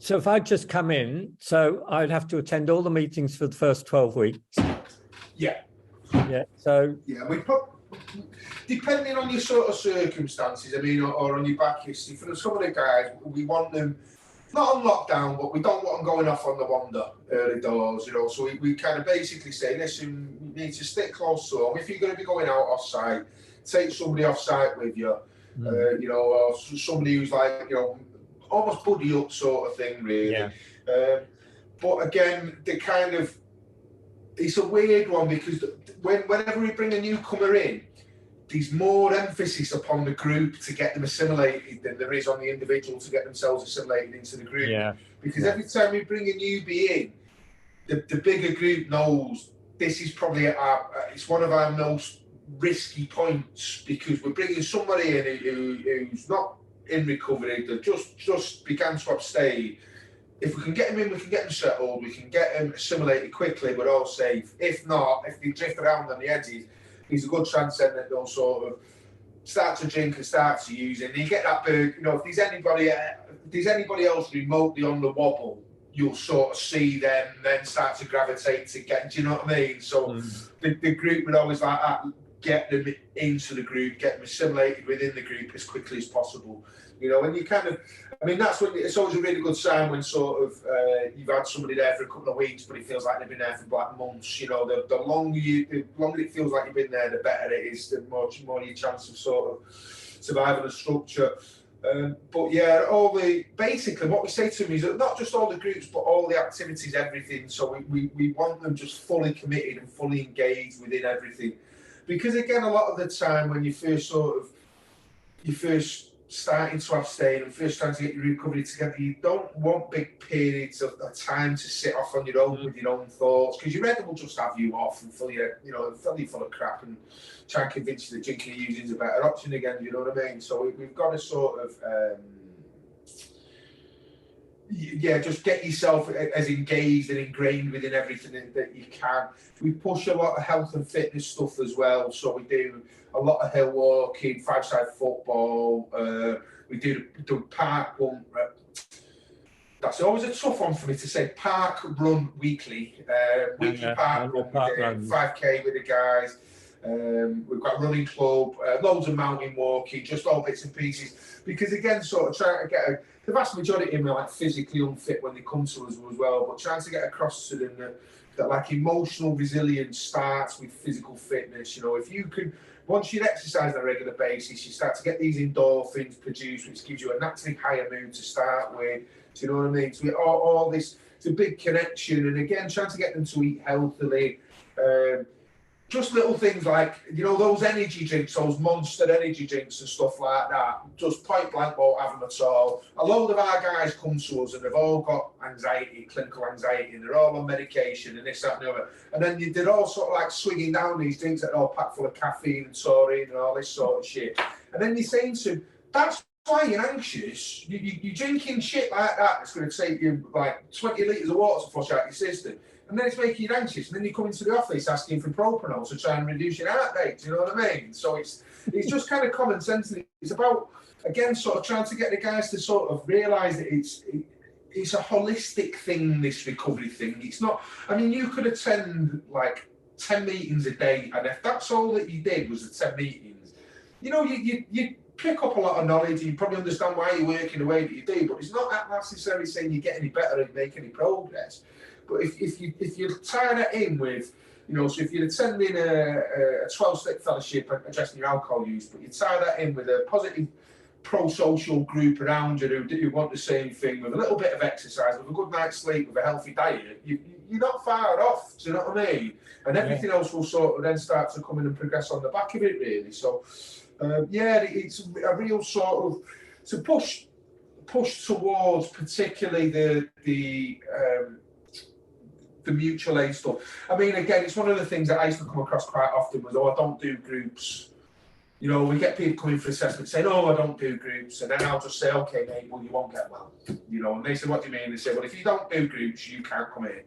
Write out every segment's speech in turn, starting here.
So if I just come in, so I'd have to attend all the meetings for the first 12 weeks. Yeah. Yeah. So yeah, we put, depending on your sort of circumstances, I mean, or on your back history, for some of the guys, we want them not on lockdown, but we don't want them going off on the wander early doors, you know. So we kind of basically say, listen, you need to stick close to home. If you're going to be going out off site, take somebody off site with you, you know, or somebody who's like, you know, almost buddy up sort of thing, really. Yeah. But again, the kind of, it's a weird one because whenever we bring a newcomer in, there's more emphasis upon the group to get them assimilated than there is on the individual to get themselves assimilated into the group. Yeah. Because every time we bring a newbie in, the bigger group knows this is probably it's one of our most risky points, because we're bringing somebody in who's not in recovery, that just began to abstain. If we can get them in, we can get them settled, we can get them assimilated quickly, we're all safe. If not, if they drift around on the edges, there's a good chance then that they'll sort of start to drink and start to use it. And you get that bird, you know, if there's anybody else remotely on the wobble, you'll sort of see them then start to gravitate to get, do you know what I mean? So the group would always like that, get them into the group, get them assimilated within the group as quickly as possible. You know, and you kind of, I mean, that's when it's always a really good sign when sort of you've had somebody there for a couple of weeks, but it feels like they've been there for like months. You know, the longer it feels like you've been there, the better it is, the more your chance of sort of surviving the structure. But yeah, basically what we say to them is that not just all the groups, but all the activities, everything. So we want them just fully committed and fully engaged within everything. Because again, a lot of the time when you first starting to abstain and first trying to get your recovery together, you don't want big periods of time to sit off on your own with your own thoughts, because your head will just have you off and fill you full of crap and try and convince you that drinking and using is a better option again. You know what I mean? So we've got to sort of just get yourself as engaged and ingrained within everything that you can. We push a lot of health and fitness stuff as well. So we do a lot of hillwalking, five-side football. We do park run. That's always a tough one for me to say. Park run weekly. Weekly park run. 5K with the guys. We've got a running club, loads of mountain walking, just all bits and pieces. Because again, sort of trying to get the vast majority of them are like physically unfit when they come to us as well, but trying to get across to them that like emotional resilience starts with physical fitness. You know, if you can, once you exercise on a regular basis, you start to get these endorphins produced, which gives you a naturally higher mood to start with. Do you know what I mean? So all this, it's a big connection. And again, trying to get them to eat healthily. Just little things like, you know, those energy drinks, those Monster energy drinks and stuff like that, just point blank won't have them at all. A load of our guys come to us and they've all got anxiety, clinical anxiety, and they're all on medication and this, that, and the other. And then they're all sort of like swigging down these drinks that are all packed full of caffeine and taurine and all this sort of shit. And then you're saying to them, that's why you're anxious. You're drinking shit like that. It's going to take you like 20 litres of water to flush out your system. And then it's making you anxious. And then you come into the office asking for propanol to try and reduce your heart rate. Do you know what I mean? So it's just kind of common sense. It's about, again, sort of trying to get the guys to sort of realise that it's a holistic thing, this recovery thing. It's not, I mean, you could attend like 10 meetings a day, and if that's all that you did was the 10 meetings, you know, you pick up a lot of knowledge, and you probably understand why you're working the way that you do, but it's not that necessarily saying you get any better and make any progress. But if you tie that in with, you know, so if you're attending a 12-step fellowship addressing your alcohol use, but you tie that in with a positive pro-social group around you who want the same thing, with a little bit of exercise, with a good night's sleep, with a healthy diet, you're not far off, do you know what I mean? And everything else will sort of then start to come in and progress on the back of it, really. So, it's a real sort of, to push towards particularly the mutual aid stuff. I mean, again, it's one of the things that I used to come across quite often was, I don't do groups. You know, we get people coming for assessment saying, I don't do groups. And then I'll just say, okay, mate, well, you won't get well. You know, and they say, what do you mean? They say, well, if you don't do groups, you can't come in.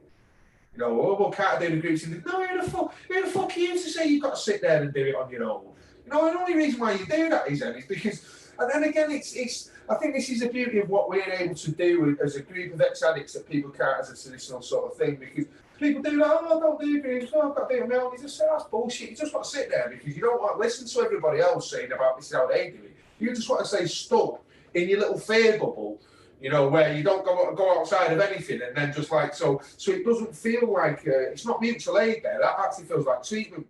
You know, well, can't I do the groups? And they, no, who the fuck are you to say you've got to sit there and do it on your own? You know, the only reason why you do that is because And then again, it's. I think this is the beauty of what we're able to do as a group of ex-addicts that people can't as a traditional sort of thing, because people do that. Oh, I don't do drinks. Oh, I've got to do it on my own. You just say that's bullshit. You just want to sit there because you don't want to listen to everybody else saying about this is how they do it. You just want to stay stuck in your little fear bubble, you know, where you don't go outside of anything, and then just like so it doesn't feel like it's not mutual aid there. That actually feels like treatment.